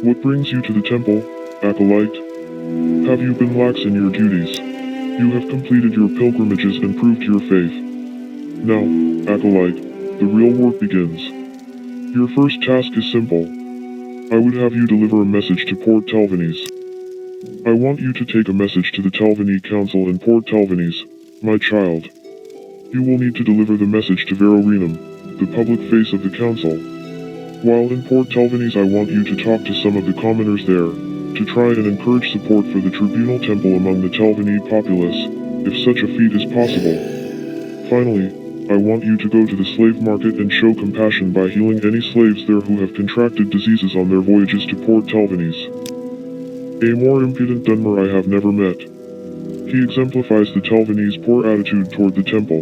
What brings you to the temple, acolyte? Have you been lax in your duties? You have completed your pilgrimages and proved your faith. Now, acolyte, the real work begins. Your first task is simple. I would have you deliver a message to Port Telvannis. I want you to take a message to the Telvanni Council in Port Telvannis, my child. You will need to deliver the message to Ranyon-ruhn, the public face of the council. While in Port Telvannis, I want you to talk to some of the commoners there, to try and encourage support for the tribunal temple among the Telvanni populace, if such a feat is possible. Finally, I want you to go to the slave market and show compassion by healing any slaves there who have contracted diseases on their voyages to Port Telvannis. A more impudent Dunmer I have never met. He exemplifies the Telvanni's poor attitude toward the temple.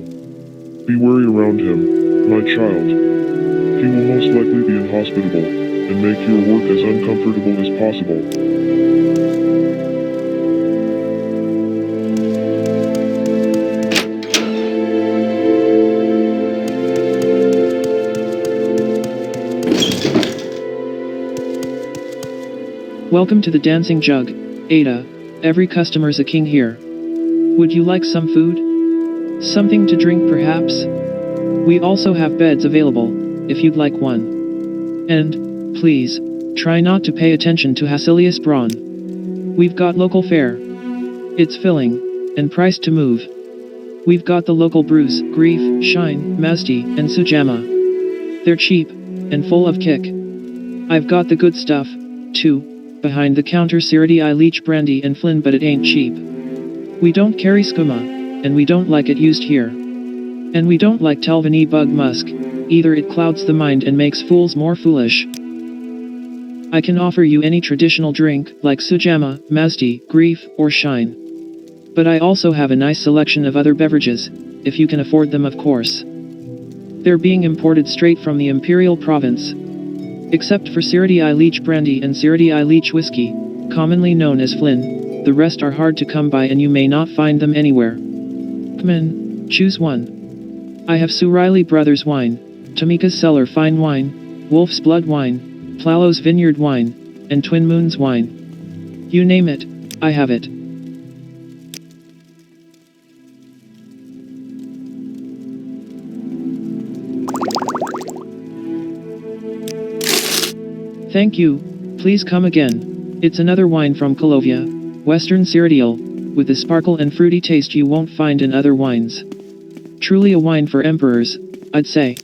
Be wary around him, my child. He will most likely be inhospitable, and make your work as uncomfortable as possible. Welcome to the Dancing Jug, Ada. Every customer's a king here. Would you like some food? Something to drink perhaps? We also have beds available, if you'd like one. And, please, try not to pay attention to Hasilius Braun. We've got local fare. It's filling, and priced to move. We've got the local brews, Grief, Shine, Masti, and Sujamma. They're cheap, and full of kick. I've got the good stuff, too. Behind the counter Siridi I leech brandy and Flynn, but it ain't cheap. We don't carry skooma, and we don't like it used here. And we don't like Telvanni bug musk, either. It clouds the mind and makes fools more foolish. I can offer you any traditional drink, like Sujamma, Masti, Grief, or Shine. But I also have a nice selection of other beverages, if you can afford them of course. They're being imported straight from the Imperial Province. Except for Siridi I leech brandy and Siridi I leech whiskey, commonly known as Flynn, the rest are hard to come by and you may not find them anywhere. Come in, choose one. I have Suriley Brothers wine, Tamika's Cellar fine wine, Wolf's Blood wine, Plalo's Vineyard wine, and Twin Moons wine. You name it, I have it. Thank you, please come again. It's another wine from Kolovia, Western Cyrodiil, with the sparkle and fruity taste you won't find in other wines. Truly a wine for emperors, I'd say.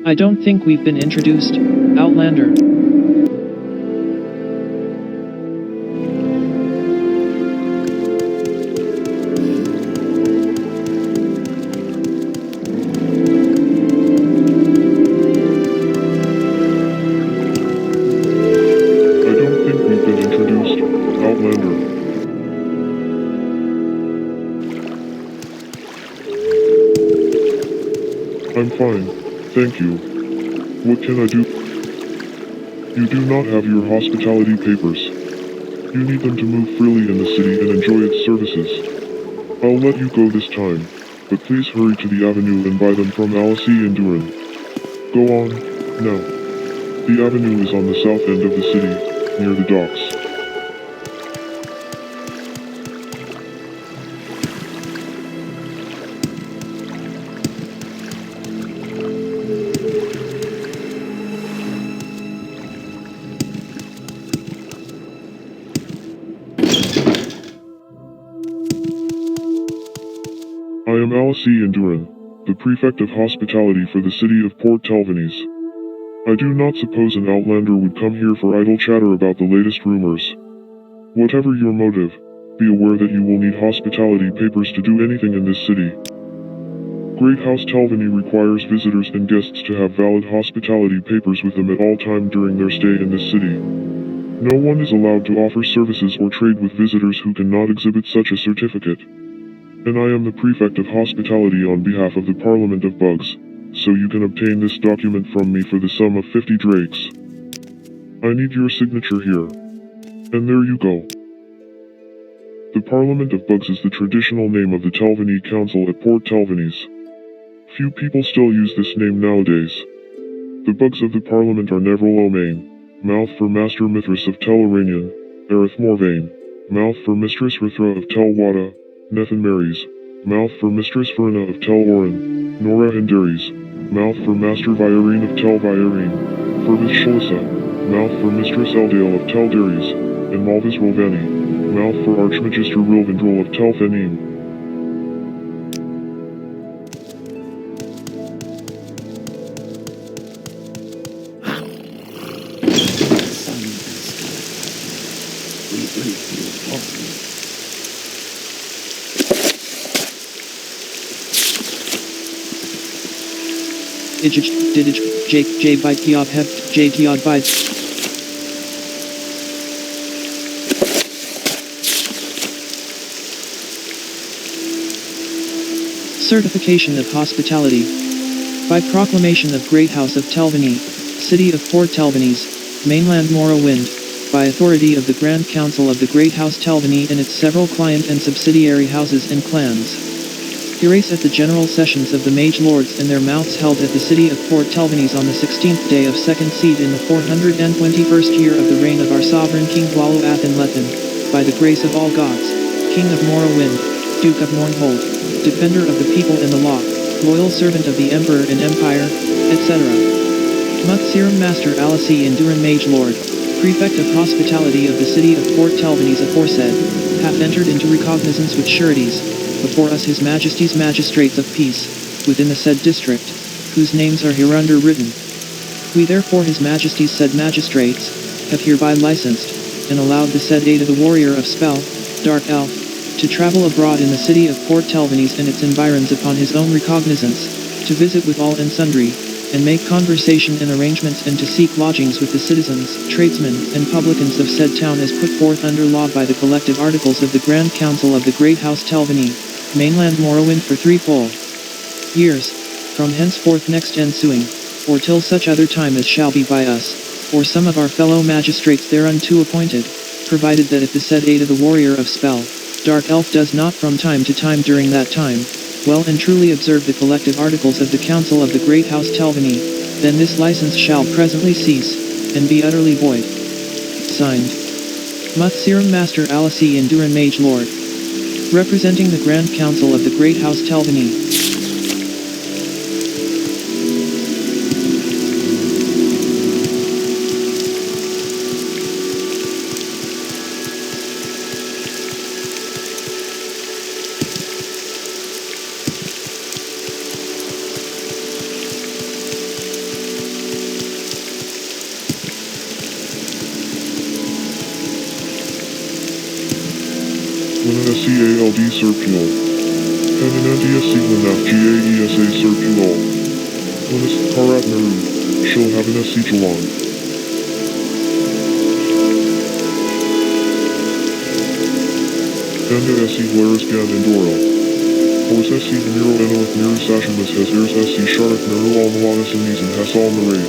I don't think we've been introduced, Outlander. I don't think we've been introduced, Outlander. Fine, thank you. What can I do? You do not have your hospitality papers. You need them to move freely in the city and enjoy its services. I'll let you go this time, but please hurry to the avenue and buy them from Ranyon-ruhn. Go on, now. The avenue is on the south end of the city, near the docks. I am Ranyon-ruhn, the prefect of hospitality for the city of Telvannis. I do not suppose an outlander would come here for idle chatter about the latest rumors. Whatever your motive, be aware that you will need hospitality papers to do anything in this city. Great House Telvanni requires visitors and guests to have valid hospitality papers with them at all time during their stay in this city. No one is allowed to offer services or trade with visitors who cannot exhibit such a certificate. And I am the prefect of hospitality on behalf of the Parliament of Bugs, so you can obtain this document from me for the sum of 50 drakes. I need your signature here. And there you go. The Parliament of Bugs is the traditional name of the Telvanni Council at Telvannis. Few people still use this name nowadays. The Bugs of the Parliament are Nevril O'Main, mouth for Master Mithras of Ranyon, Erith Morvain, mouth for Mistress Rithra of Telwada, Nethan Marys, mouth for Mistress Verna of Telwarren, Nora Hindaris, mouth for Master Vyarine of Telvyarine, Fervis Sholisa, mouth for Mistress Eldale of Teldaris, and Malvis Rovani, mouth for Archmagister Rilvendril of Telfanim. J by Tiod Heft, J Tiod by Certification of Hospitality. By proclamation of Great House of Telvanni, City of Telvannis, Mainland Morrowind, by authority of the Grand Council of the Great House Telvanni and its several client and subsidiary houses and clans. Here's at the general sessions of the Mage Lords and their mouths held at the city of Telvannis on the 16th day of second seed in the 421st year of the reign of our sovereign King Athan Lethan, by the grace of all gods, King of Morrowind, Duke of Mournhold, Defender of the people and the law, loyal servant of the Emperor and Empire, etc. Muth-Serum Master Ranyon-ruhn Mage Lord, Prefect of Hospitality of the city of Telvannis aforesaid, hath entered into recognizance with sureties, before us His Majesty's Magistrates of Peace, within the said district, whose names are hereunder written. We therefore His Majesty's said magistrates, have hereby licensed, and allowed the said Ada the warrior of spell, Dark Elf, to travel abroad in the city of Telvannis and its environs upon his own recognizance, to visit with all and sundry, and make conversation and arrangements and to seek lodgings with the citizens, tradesmen, and publicans of said town as put forth under law by the collective articles of the Grand Council of the Great House Telvanni, Mainland Morrowind for 3 full years, from henceforth next ensuing, or till such other time as shall be by us, or some of our fellow magistrates thereunto appointed, provided that if the said Ada the warrior of spell, Dark Elf does not from time to time during that time, well and truly observe the collective articles of the Council of the Great House Telvanni, then this license shall presently cease, and be utterly void. Signed. Muth-Serum Master Ranyon-ruhn Mage Lord. Representing the Grand Council of the Great House Telvanni. Cald Serpulol. Penantia Siglanaf Gaesa Serpulol. Lunas Karat Meru, Shil Havana Sichuan. Enda Esi Blaris Gan Endoro. Horse SC Miro Enolith Miru Sashimus has Airs SC Sharif Miru Almalanas Anis and Hassal Maray.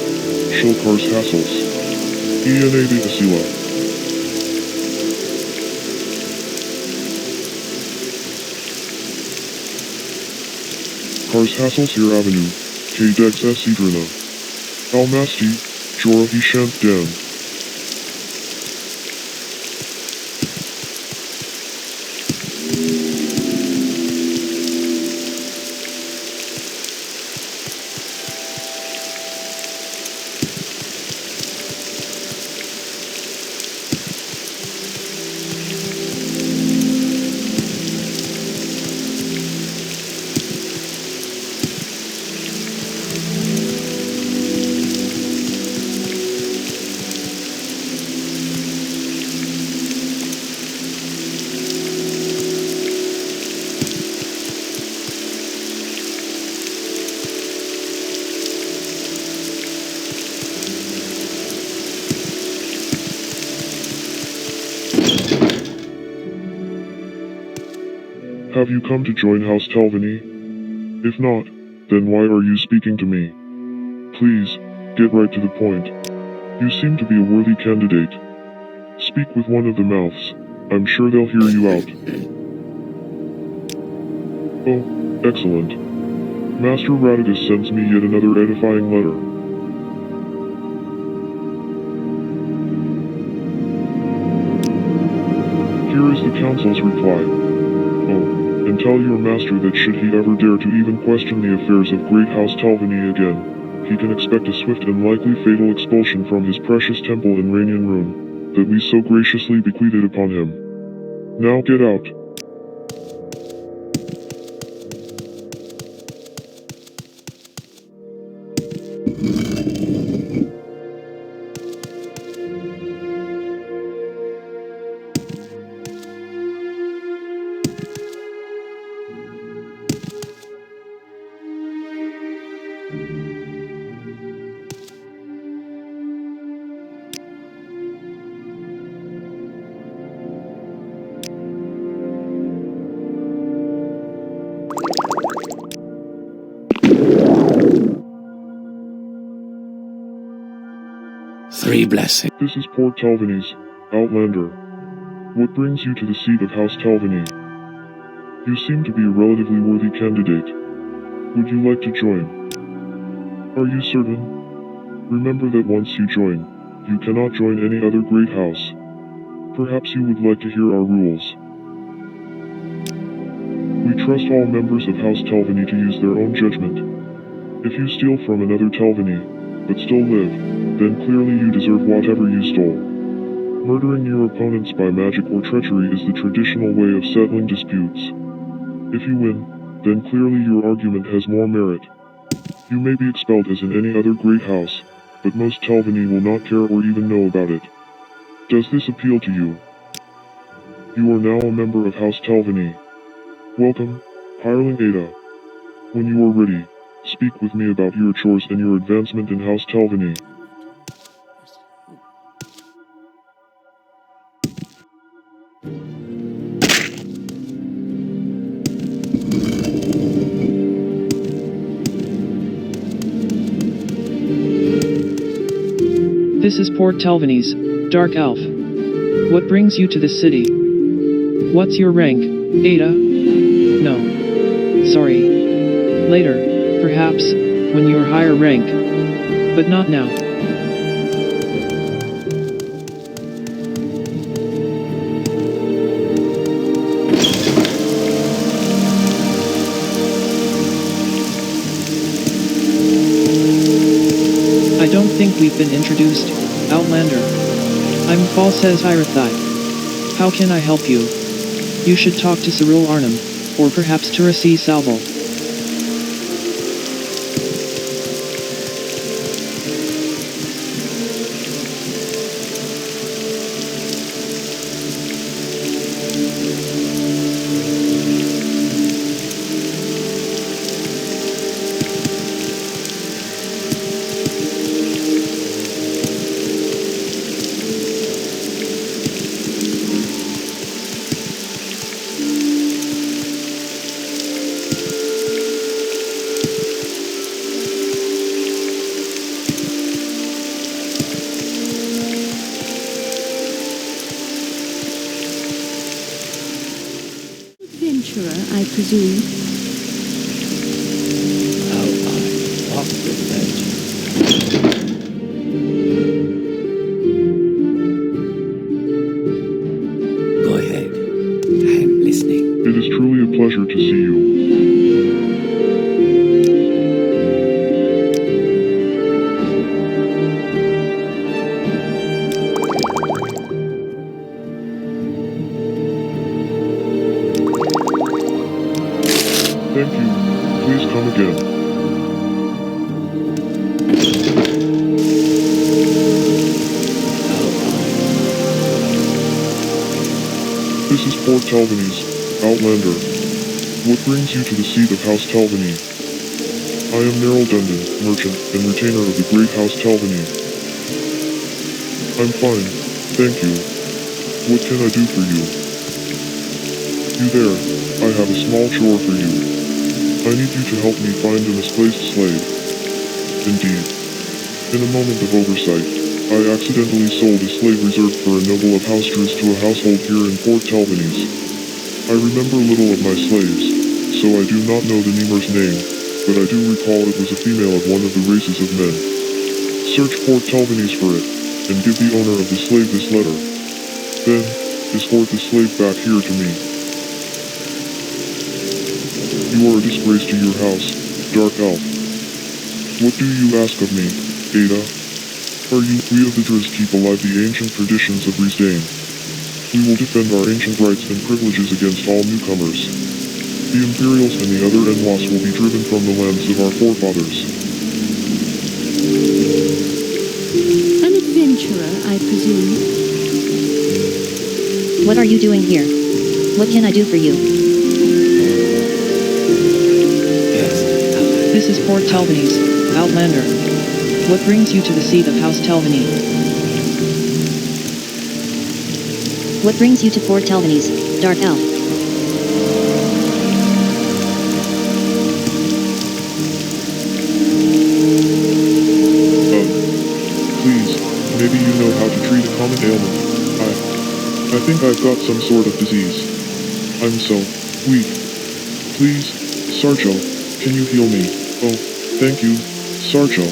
Shilkars Hassels. ENA de Asila. Cars Hassels here Avenue. K-Dex SC Drina. Almasti. Jora Ishant Dan. Have you come to join House Telvanni? If not, then why are you speaking to me? Please, get right to the point. You seem to be a worthy candidate. Speak with one of the mouths. I'm sure they'll hear you out. Oh, excellent. Master Radigus sends me yet another edifying letter. Here is the council's reply. Oh, and tell your master that should he ever dare to even question the affairs of Great House Telvanni again, he can expect a swift and likely fatal expulsion from his precious temple in Ranyon-ruhn, that we so graciously bequeathed upon him. Now get out. Three blessings. This is Port Telvannis, Outlander. What brings you to the seat of House Telvanni? You seem to be a relatively worthy candidate. Would you like to join? Are you certain? Remember that once you join, you cannot join any other great house. Perhaps you would like to hear our rules. We trust all members of House Telvanni to use their own judgment. If you steal from another Telvanni, but still live, then clearly you deserve whatever you stole. Murdering your opponents by magic or treachery is the traditional way of settling disputes. If you win, then clearly your argument has more merit. You may be expelled as in any other great house, but most Telvanni will not care or even know about it. Does this appeal to you? You are now a member of House Telvanni. Welcome, Hireling Ada. When you are ready, speak with me about your chores and your advancement in House Telvanni. This is Port Telvannis, Dark Elf. What brings you to the city? What's your rank, Ada? No. Sorry. Later, perhaps, when you're higher rank. But not now. I don't think we've been introduced, Outlander. I'm Falses Irathai. How can I help you? You should talk to Cyril Arnhem, or perhaps Turasi Salvo. adventurer, I presume. How I walk with legend. Go ahead. I'm listening. It is truly a pleasure to see you. Thank you. Please come again. This is Port Telvannis, Outlander. What brings you to the seat of House Telvanni? I am Ranyon-ruhn, merchant and retainer of the great House Telvanni. I'm fine, thank you. What can I do for you? You there, I have a small chore for you. I need you to help me find a misplaced slave. Indeed. In a moment of oversight, I accidentally sold a slave reserved for a noble of House Chores to a household here in Port Telvannis. I remember little of my slaves, so I do not know the Nemer's name, but I do recall it was a female of one of the races of men. Search Port Telvannis for it, and give the owner of the slave this letter. Then, escort the slave back here to me. You are a disgrace to your house, Dark Elf. What do you ask of me, Ada? We of the Chores keep alive the ancient traditions of Riesdane. We will defend our ancient rights and privileges against all newcomers. The Imperials and the other Enwas will be driven from the lands of our forefathers. An adventurer, I presume. What are you doing here? What can I do for you? This is Port Telvannis, Outlander. What brings you to the seat of House Telvanni? What brings you to Port Telvannis, Dark Elf? Please, maybe you know how to treat a common ailment. I think I've got some sort of disease. I'm so weak. Please, Sarcho, can you heal me? Oh, thank you, Sarcho.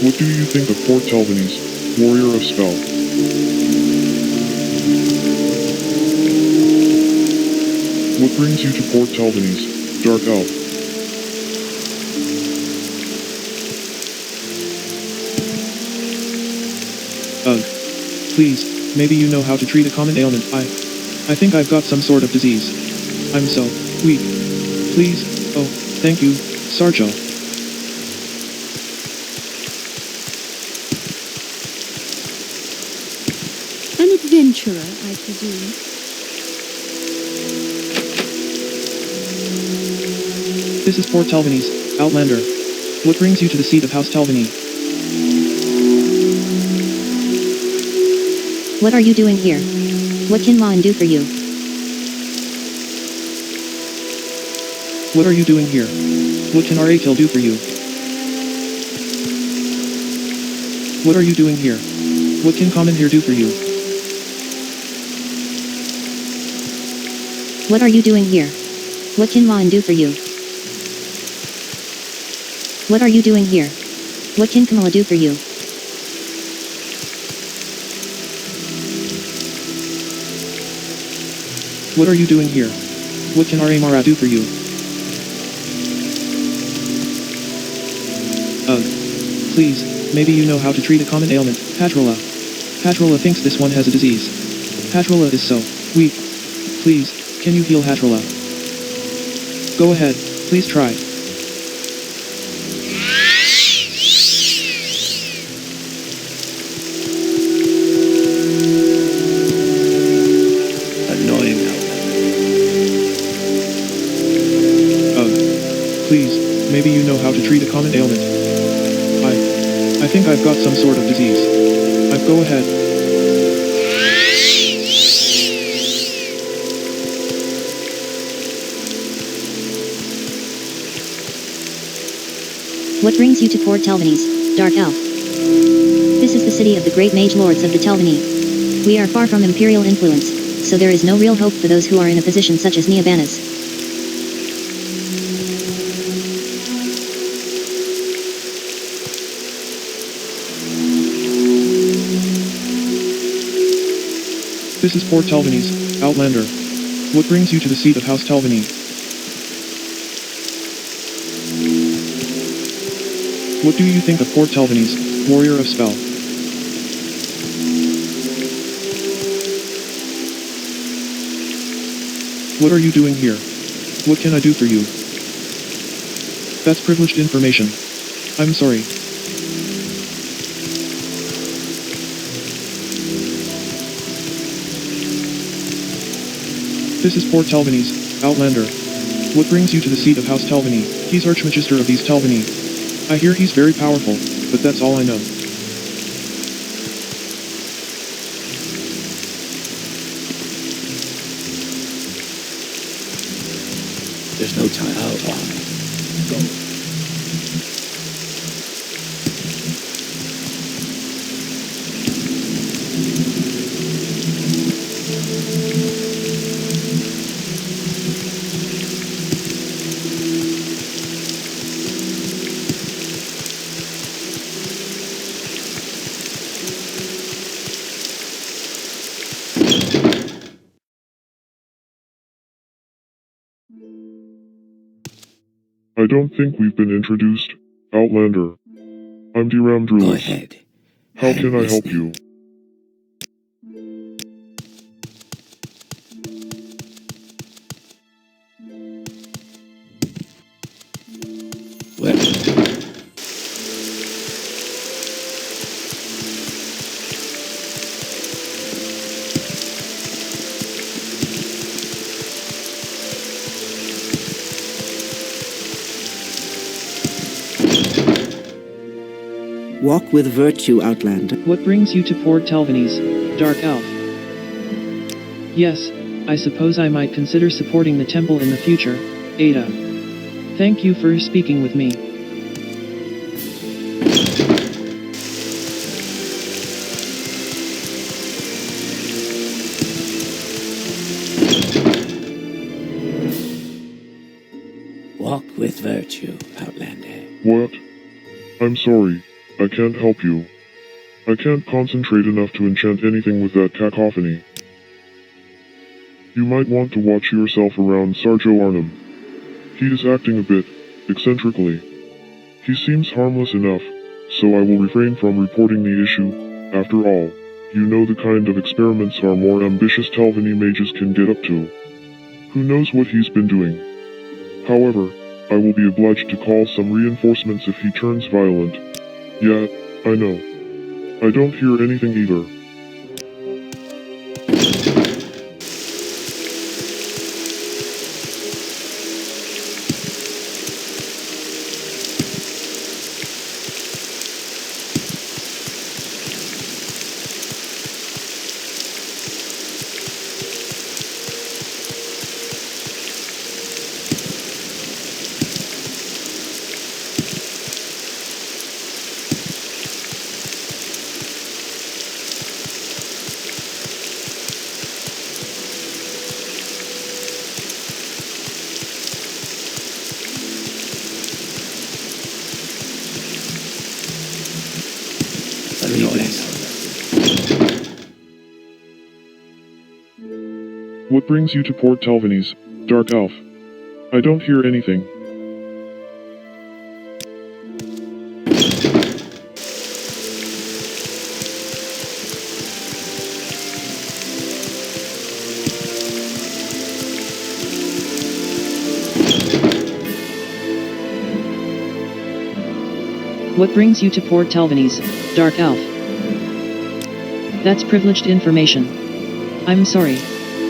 What do you think of Port Telvannis, warrior of spell? What brings you to Port Telvannis, Dark Elf? Please, maybe you know how to treat a common ailment. I think I've got some sort of disease. I'm so weak. Please, oh, thank you, Sarcho. An adventurer, I presume. This is Port Telvannis, Outlander. What brings you to the seat of House Telvanni? What are you doing here? What can Mainland do for you? What are you doing here? What can Hortator do for you? What are you doing here? What can Common here do for you? What are you doing here? What can Mainland do for you? What are you doing here? What can Kamala do for you? What are you doing here? What can Amara do for you? Please, maybe you know how to treat a common ailment, Patrola. Patrola thinks this one has a disease. Patrola is so weak. Please, can you heal Patrola? Go ahead, please try. Please, maybe you know how to treat a common ailment. I think I've got some sort of disease. Go ahead. What brings you to Port Telvannis, Dark Elf? This is the city of the great mage lords of the Telvanni. We are far from imperial influence, so there is no real hope for those who are in a position such as Telvannis. This is Port Telvannis, Outlander. What brings you to the seat of House Telvanni? What do you think of Port Telvannis, Warrior of Spell? What are you doing here? What can I do for you? That's privileged information. I'm sorry. This is Port Telvannis, Outlander. What brings you to the seat of House Telvanni? He's Archmagister of these Telvanni. I hear he's very powerful, but that's all I know. There's no time to talk. Go. I don't think we've been introduced, Outlander. I'm Diram Go Drulis. ahead. How can I help listening. you? Well, Walk with virtue, Outlander. What brings you to Port Telvannis, Dark Elf? Yes, I suppose I might consider supporting the temple in the future, Ada. Thank you for speaking with me. walk with virtue, Outlander. What? I'm sorry. I can't help you. I can't concentrate enough to enchant anything with that cacophony. You might want to watch yourself around Sarjo Arnhem. He is acting a bit eccentrically. He seems harmless enough, so I will refrain from reporting the issue. After all, you know the kind of experiments our more ambitious Telvanni mages can get up to. Who knows what he's been doing? However, I will be obliged to call some reinforcements if he turns violent. Yeah, I know. I don't hear anything either. What brings you to Port Telvannis, Dark Elf? I don't hear anything. What brings you to Port Telvannis, Dark Elf? That's privileged information. I'm sorry.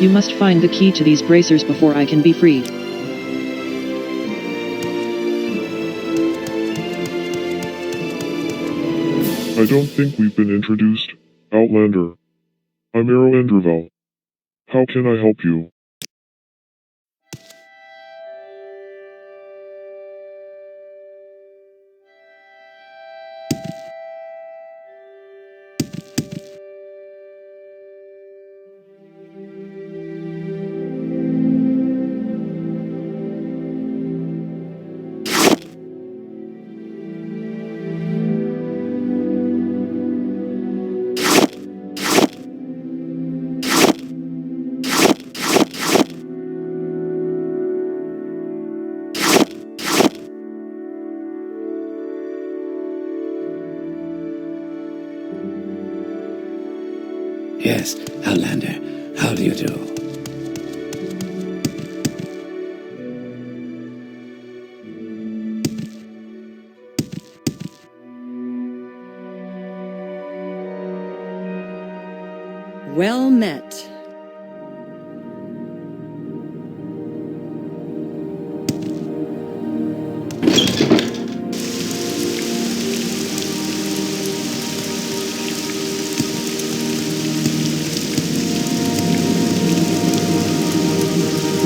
You must find the key to these bracers before I can be freed. I don't think we've been introduced, Outlander. I'm Arrow. How can I help you? Yes, Outlander, how do you do? Well met.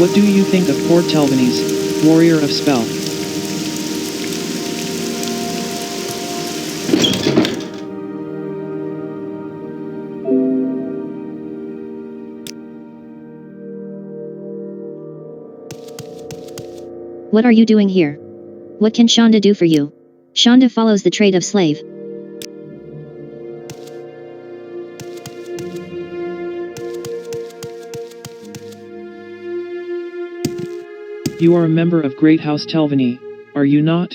What do you think of poor Telvannis, warrior of spell? What are you doing here? What can Shonda do for you? Shonda follows the trade of slave. You are a member of Great House Telvanni, are you not?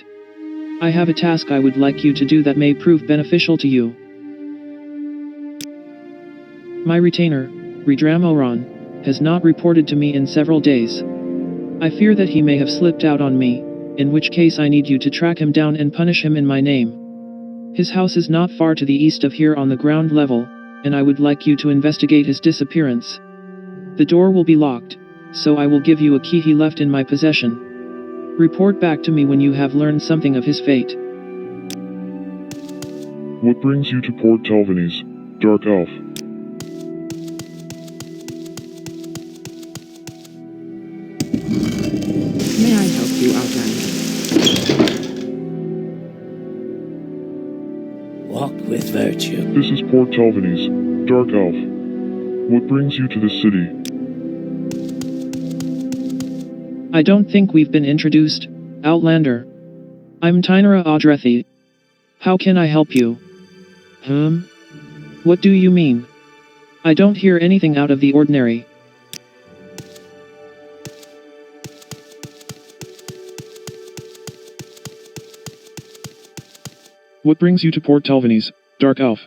I have a task I would like you to do that may prove beneficial to you. My retainer, Ranyon-ruhn, has not reported to me in several days. I fear that he may have slipped out on me, in which case I need you to track him down and punish him in my name. His house is not far to the east of here on the ground level, and I would like you to investigate his disappearance. The door will be locked, so I will give you a key he left in my possession. Report back to me when you have learned something of his fate. What brings you to Port Telvannis, Dark Elf? May I help you, Outlander? Walk with virtue. This is Port Telvannis, Dark Elf. What brings you to this city? I don't think we've been introduced, Outlander. I'm Ranyon-ruhn. How can I help you? What do you mean? I don't hear anything out of the ordinary. What brings you to Port Telvannis, Dark Elf?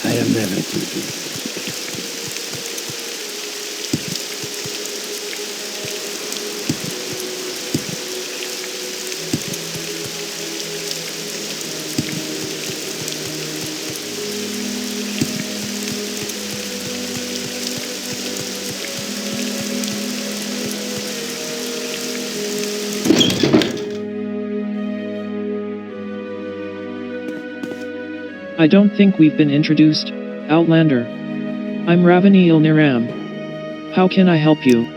I am never too busy. I don't think we've been introduced, Outlander. I'm Ranyon-ruhn. How can I help you?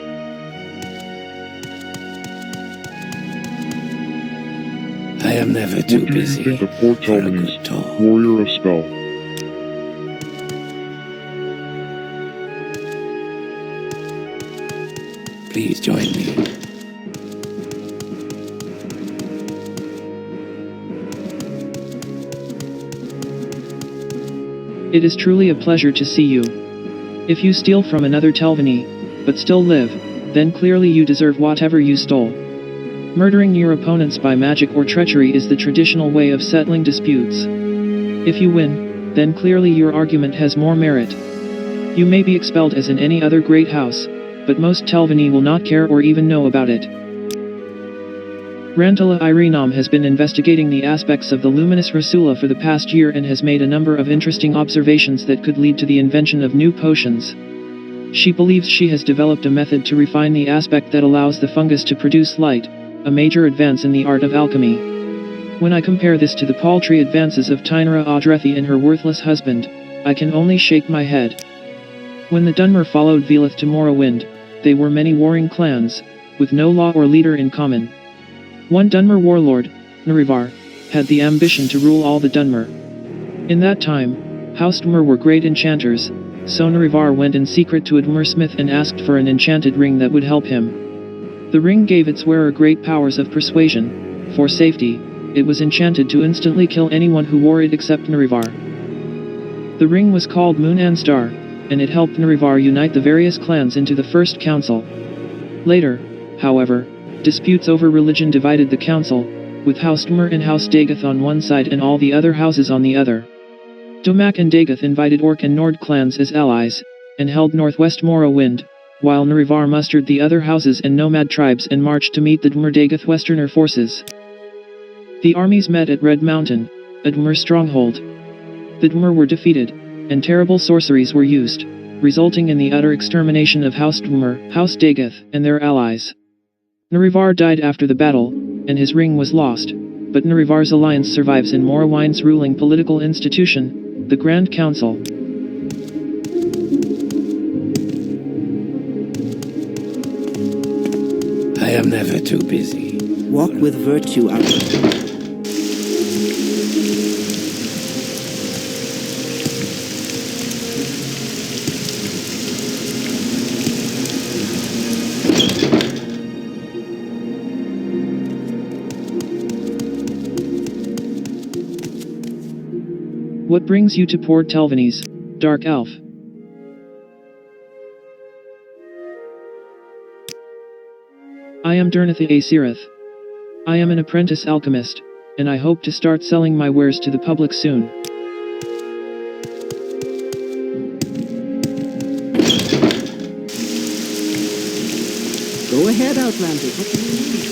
I am never too What do you busy think of Port for a Telvannis, good talk. warrior of spell? Please join me. It is truly a pleasure to see you. If you steal from another Telvanni, but still live, then clearly you deserve whatever you stole. Murdering your opponents by magic or treachery is the traditional way of settling disputes. If you win, then clearly your argument has more merit. You may be expelled as in any other great house, but most Telvanni will not care or even know about it. Ranyon-ruhn has been investigating the aspects of the luminous Rasula for the past year and has made a number of interesting observations that could lead to the invention of new potions. She believes she has developed a method to refine the aspect that allows the fungus to produce light, a major advance in the art of alchemy. When I compare this to the paltry advances of Ranyon-ruhn and her worthless husband, I can only shake my head. When the Dunmer followed Velith to Morrowind, they were many warring clans, with no law or leader in common. One Dunmer warlord, Narivar, had the ambition to rule all the Dunmer. In that time, House Dunmer were great enchanters, so Narivar went in secret to a Dunmersmith and asked for an enchanted ring that would help him. The ring gave its wearer great powers of persuasion. For safety, it was enchanted to instantly kill anyone who wore it except Narivar. The ring was called Moon and Star, and it helped Narivar unite the various clans into the first council. Later, However, disputes over religion divided the council, with House Dmer and House Dagoth on one side and all the other houses on the other. Domak and Dagoth invited Orc and Nord clans as allies, and held Northwest Morrowind, while Nrivar mustered the other houses and nomad tribes and marched to meet the Dmer Dagoth Westerner forces. The armies met at Red Mountain, a Dmer stronghold. The Dmer were defeated, and terrible sorceries were used, resulting in the utter extermination of House Dmer, House Dagoth, and their allies. Nrivar died after the battle, and his ring was lost, but Nrivar's alliance survives in Morrowind's ruling political institution, the Grand Council. I am never too busy. Walk with virtue out. What brings you to Port Telvannis, Dark Elf? I am Dernitha Asirith. I am an apprentice alchemist, and I hope to start selling my wares to the public soon. Go ahead, Outlander. What do you need?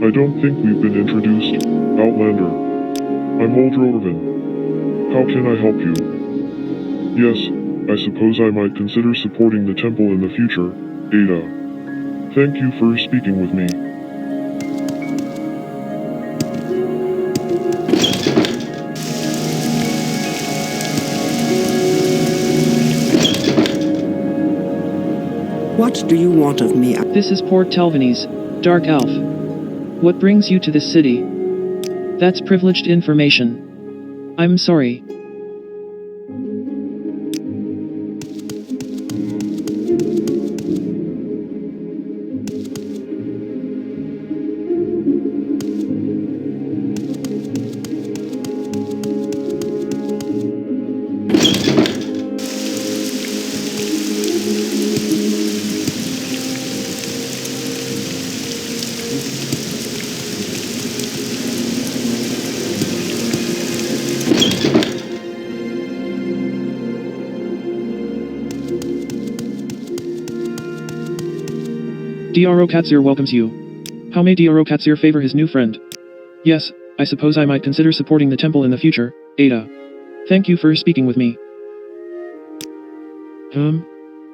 I don't think we've been introduced, Outlander. I'm Oldroven. How can I help you? Yes, I suppose I might consider supporting the temple in the future, Ada. Thank you for speaking with me. What do you want of me? This is Port Telvannis, Dark Elf. What brings you to this city? That's privileged information. I'm sorry. Dro Katsir welcomes you. How may Dro Katsir favor his new friend? Yes, I suppose I might consider supporting the temple in the future, Ada. Thank you for speaking with me.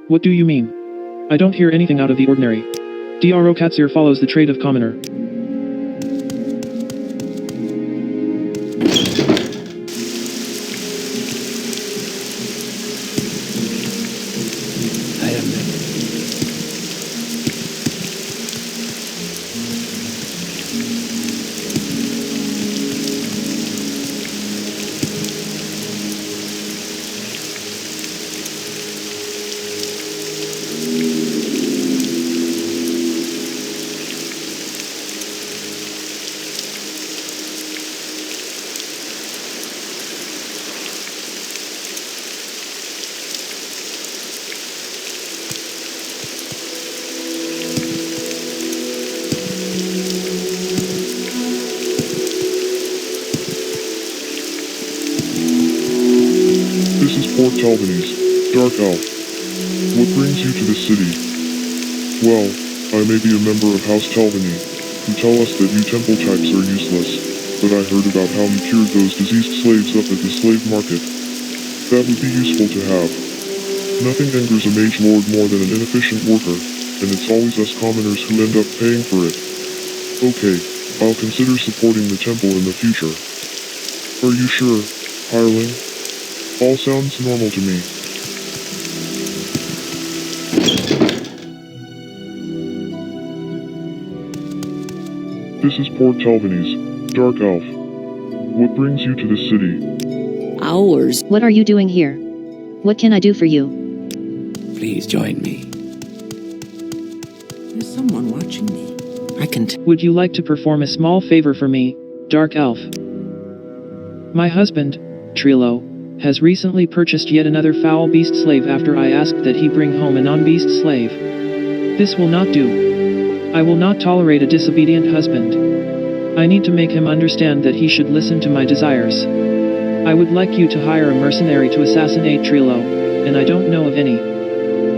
What do you mean? I don't hear anything out of the ordinary. Dro Katsir follows the trade of commoner. I am never. This is Port Telvannis, Dark Elf. What brings you to this city? Well, I may be a member of House Telvanni, who tell us that you temple types are useless, but I heard about how you cured those diseased slaves up at the slave market. That would be useful to have. Nothing angers a mage lord more than an inefficient worker, and it's always us commoners who end up paying for it. Okay, I'll consider supporting the temple in the future. Are you sure, hireling? All sounds normal to me. This is Port Telvannis, Dark Elf. What brings you to this city? Hours. What are you doing here? What can I do for you? Please join me. There's someone watching me. I can Would you like to perform a small favor for me, Dark Elf? My husband, Trilo, has recently purchased yet another foul beast slave after I asked that he bring home a non-beast slave. This will not do. I will not tolerate a disobedient husband. I need to make him understand that he should listen to my desires. I would like you to hire a mercenary to assassinate Trilo, and I don't know of any.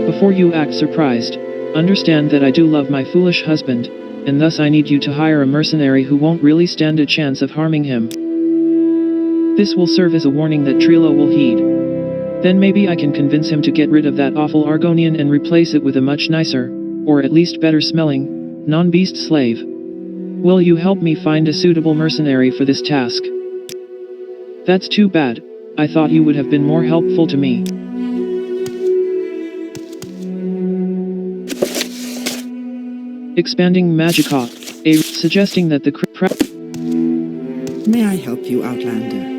Before you act surprised, understand that I do love my foolish husband, and thus I need you to hire a mercenary who won't really stand a chance of harming him. This will serve as a warning that Trilo will heed. Then maybe I can convince him to get rid of that awful Argonian and replace it with a much nicer, or at least better smelling, non-beast slave. Will you help me find a suitable mercenary for this task? That's too bad. I thought you would have been more helpful to me. Expanding Magicka, suggesting that the May I help you, Outlander?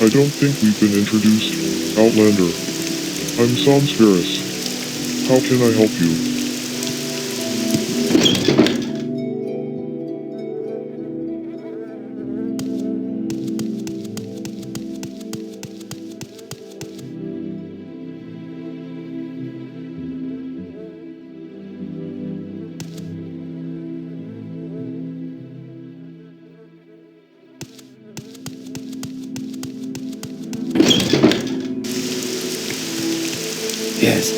I don't think we've been introduced, Outlander. I'm Sans Ferris. How can I help you? Yes.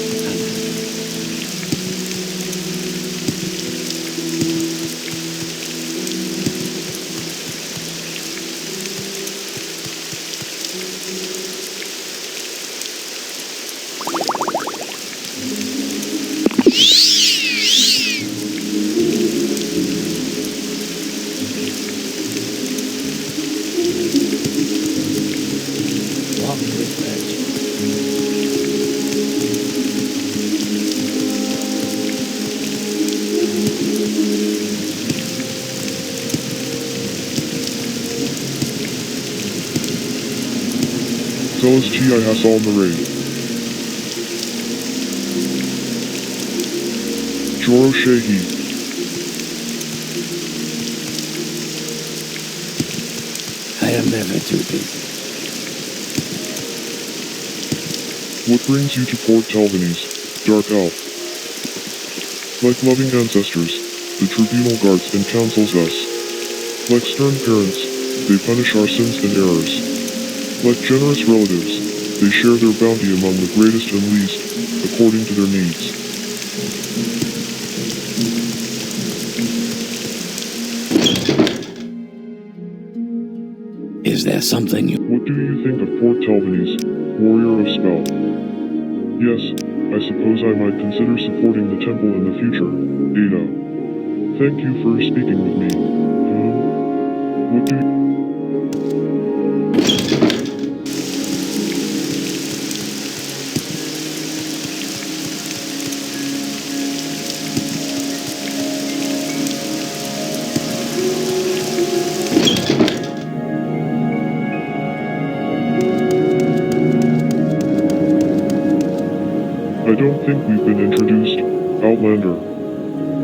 Walk with virtue. Zealous Chi I has all narrate. Joro Shehi. I am never too busy. What brings you to Port Telvannis, Dark Elf? Like loving ancestors, the tribunal guards and counsels us. Like stern parents, they punish our sins and errors. Like generous relatives, they share their bounty among the greatest and least, according to their needs. Is there something you... What do you think of Port Telvannis, warrior of spell? Yes, I suppose I might consider supporting the temple in the future, Ada. Thank you for speaking with me. What do you... I don't think we've been introduced, Outlander.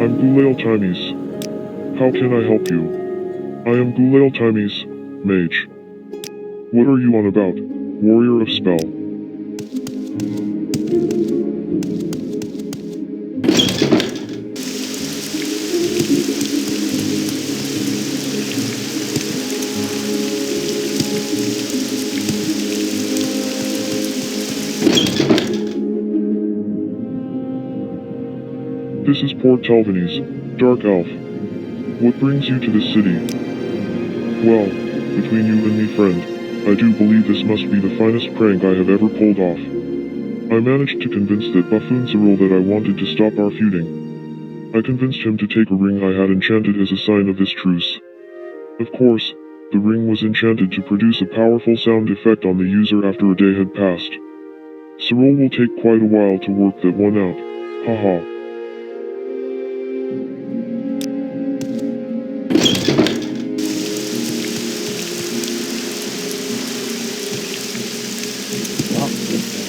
I'm Gulail Times. How can I help you? I am Gulail Times, mage. What are you on about, warrior of spell? This is Port Telvannis, Dark Elf. What brings you to this city? Well, between you and me, friend, I do believe this must be the finest prank I have ever pulled off. I managed to convince that buffoon Cyril that I wanted to stop our feuding. I convinced him to take a ring I had enchanted as a sign of this truce. Of course, the ring was enchanted to produce a powerful sound effect on the user after a day had passed. Cyril will take quite a while to work that one out. Haha. Walk with me.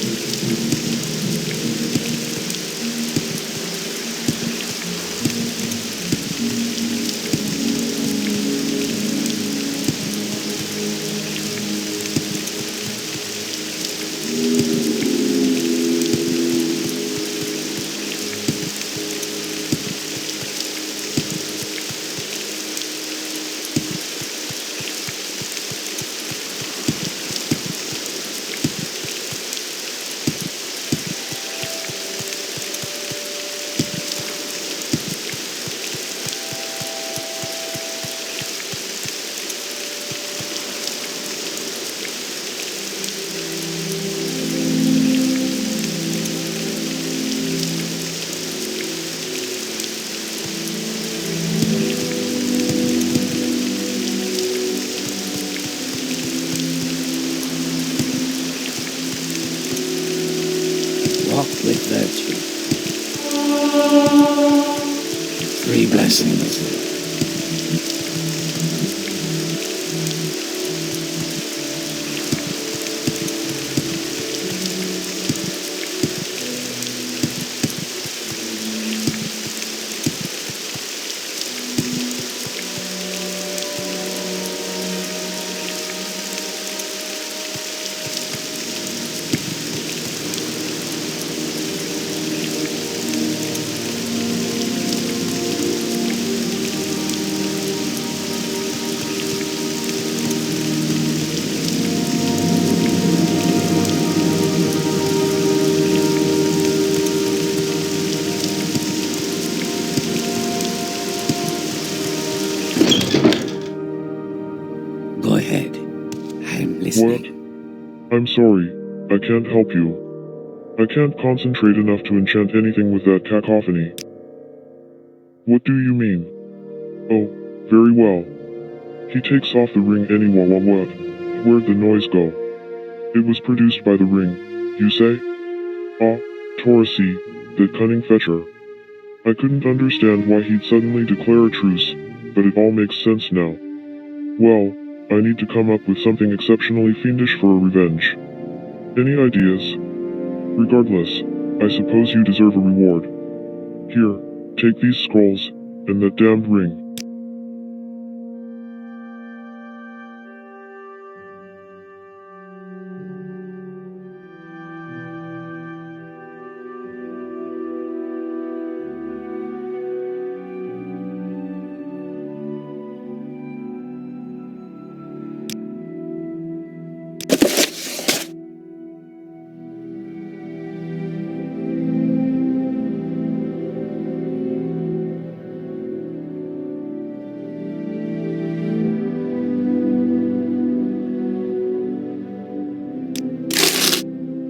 Walk with virtue. 3 blessings. Go ahead. I'm listening. What? I'm sorry. I can't help you. I can't concentrate enough to enchant anything with that cacophony. What do you mean? Oh, very well. He takes off the ring anyway. What? Where'd the noise go? It was produced by the ring, you say? Ah, Taurasi, that cunning fetcher. I couldn't understand why he'd suddenly declare a truce, but it all makes sense now. Well, I need to come up with something exceptionally fiendish for a revenge. Any ideas? Regardless, I suppose you deserve a reward. Here, take these scrolls, and that damned ring.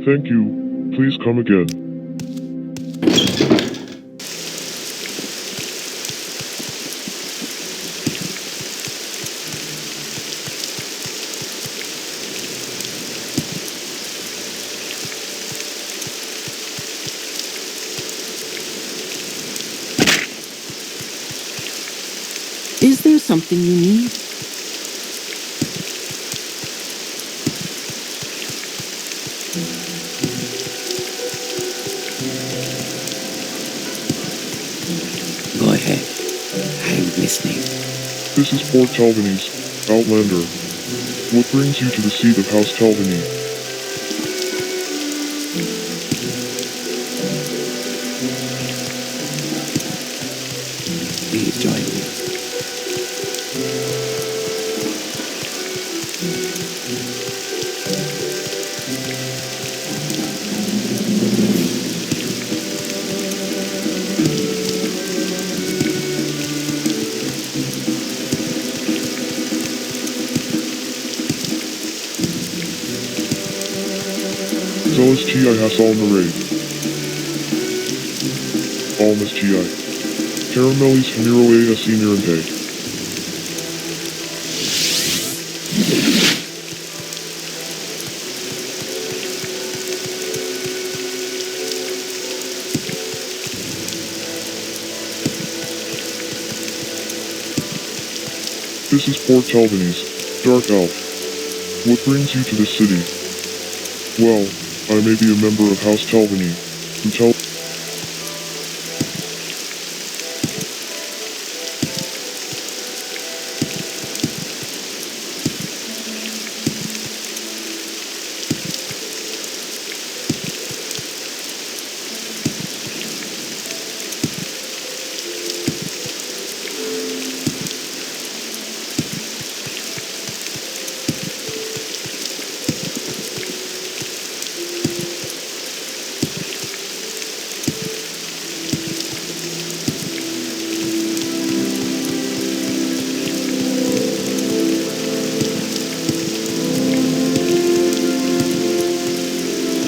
Thank you. Please come again. Is there something you need? Go ahead. I'm listening. This is Port Telvannis, Outlander. What brings you to the seat of House Telvanni? Please join me. Zolas Ti has all narrate. Almas Ti. Caramelis Hamiro A Sinirante. This is poor Telvannis, Dark Elf. What brings you to this city? Well, I may be a member of House Telvanni, who tell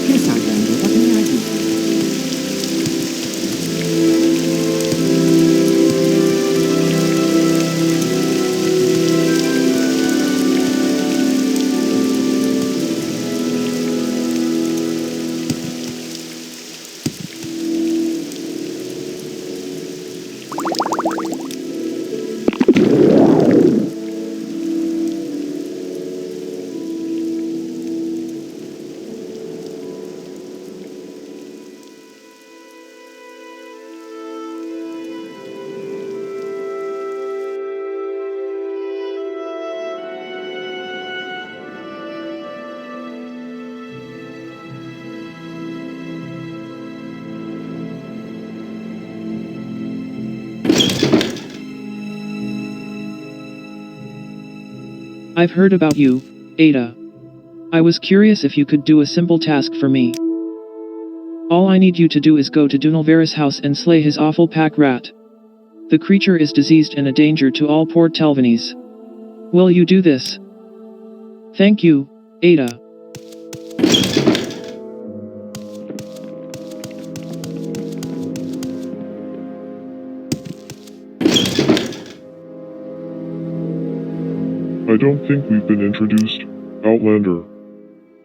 Yes, Outlander, what may I do for you? I've heard about you, Ada. I was curious if you could do a simple task for me. All I need you to do is go to Dunalvaris' house and slay his awful pack rat. The creature is diseased and a danger to all poor Telvannis. Will you do this? Thank you, Ada. I don't think we've been introduced, Outlander.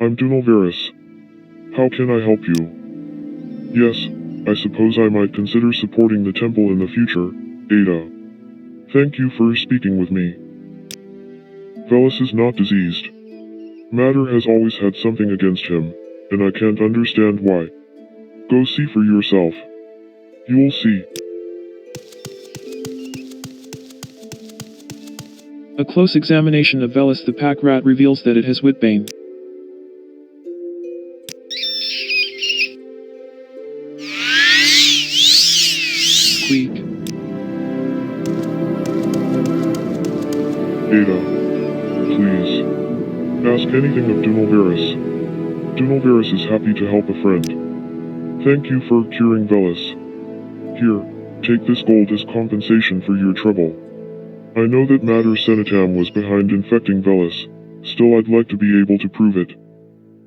I'm Dunalvaris. How can I help you? Yes, I suppose I might consider supporting the temple in the future, Ada. Thank you for speaking with me. Velis is not diseased. Matter has always had something against him, and I can't understand why. Go see for yourself. You'll see. A close examination of Velis the pack rat reveals that it has Witbane. Squeak. Ada, please. Ask anything of Dunalvaris. Dunalvaris is happy to help a friend. Thank you for curing Velis. Here, take this gold as compensation for your trouble. I know that Mater Senitam was behind infecting Velis, still I'd like to be able to prove it.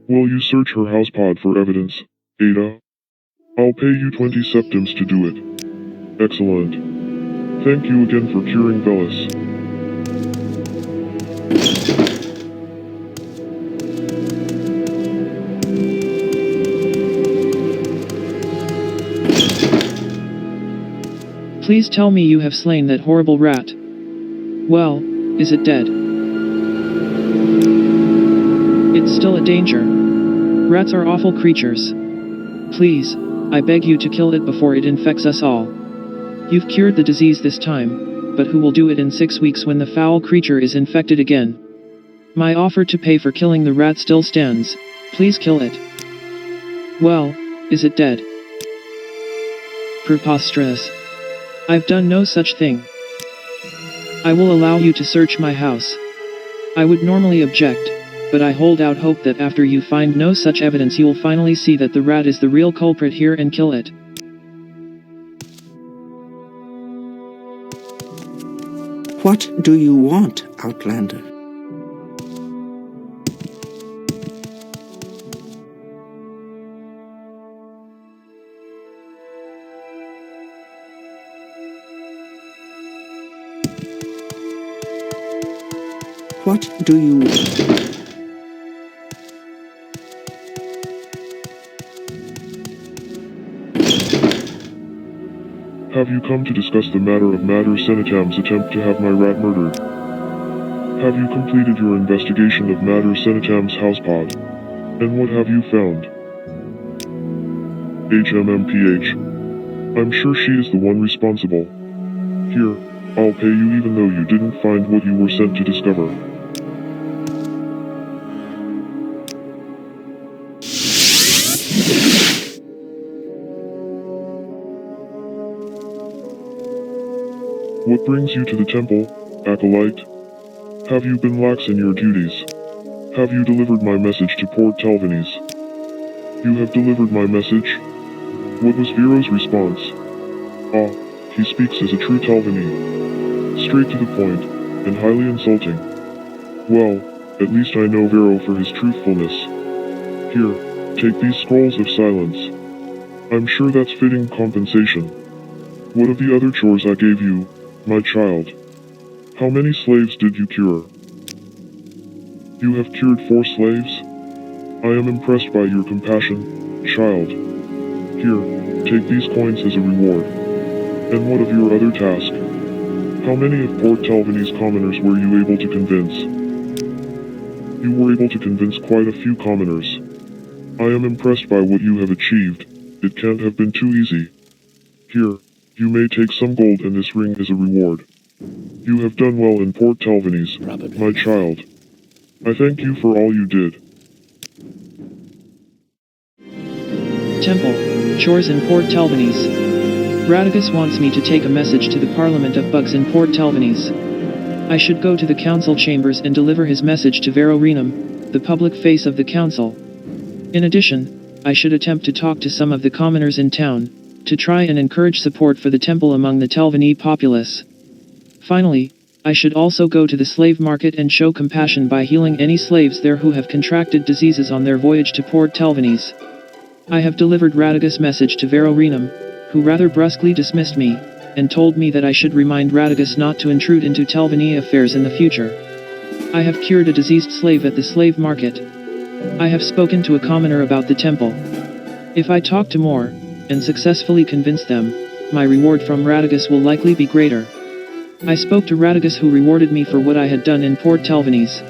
Will you search her housepod for evidence, Ada? I'll pay you 20 septims to do it. Excellent. Thank you again for curing Velis. Please tell me you have slain that horrible rat. Well, is it dead? It's still a danger. Rats are awful creatures. Please, I beg you to kill it before it infects us all. You've cured the disease this time, but who will do it in 6 weeks when the foul creature is infected again? My offer to pay for killing the rat still stands. Please kill it. Well, is it dead? Preposterous. I've done no such thing. I will allow you to search my house. I would normally object, but I hold out hope that after you find no such evidence you will finally see that the rat is the real culprit here and kill it. What do you want, Outlander? What do you... Have you come to discuss the matter of Mater Senitam's attempt to have my rat murdered? Have you completed your investigation of Mater Senitam's housepod? And what have you found? HMMPH. I'm sure she is the one responsible. Here, I'll pay you even though you didn't find what you were sent to discover. What brings you to the temple, Acolyte? Have you been lax in your duties? Have you delivered my message to Port Telvannis? You have delivered my message? What was Vero's response? Ah, he speaks as a true Telvanni. Straight to the point, and highly insulting. Well, at least I know Vero for his truthfulness. Here, take these scrolls of silence. I'm sure that's fitting compensation. What of the other chores I gave you, my child? How many slaves did you cure? You have cured 4 slaves? I am impressed by your compassion, child. Here, take these coins as a reward. And what of your other task? How many of Port Telvanni's commoners were you able to convince? You were able to convince quite a few commoners. I am impressed by what you have achieved. It can't have been too easy. Here, you may take some gold and this ring as a reward. You have done well in Port Telvannis, my child. I thank you for all you did. Temple, Chores in Port Telvannis. Radagast wants me to take a message to the Parliament of Bugs in Port Telvannis. I should go to the council chambers and deliver his message to Ranyon-ruhn, the public face of the council. In addition, I should attempt to talk to some of the commoners in town, to try and encourage support for the temple among the Telvanni populace. Finally, I should also go to the slave market and show compassion by healing any slaves there who have contracted diseases on their voyage to Port Telvannis. I have delivered Radagast's message to Ranyon-ruhn, who rather brusquely dismissed me, and told me that I should remind Radagast not to intrude into Telvanni affairs in the future. I have cured a diseased slave at the slave market. I have spoken to a commoner about the temple. If I talk to more, and successfully convince them, my reward from Radagast will likely be greater. I spoke to Radagast, who rewarded me for what I had done in Port Telvannis.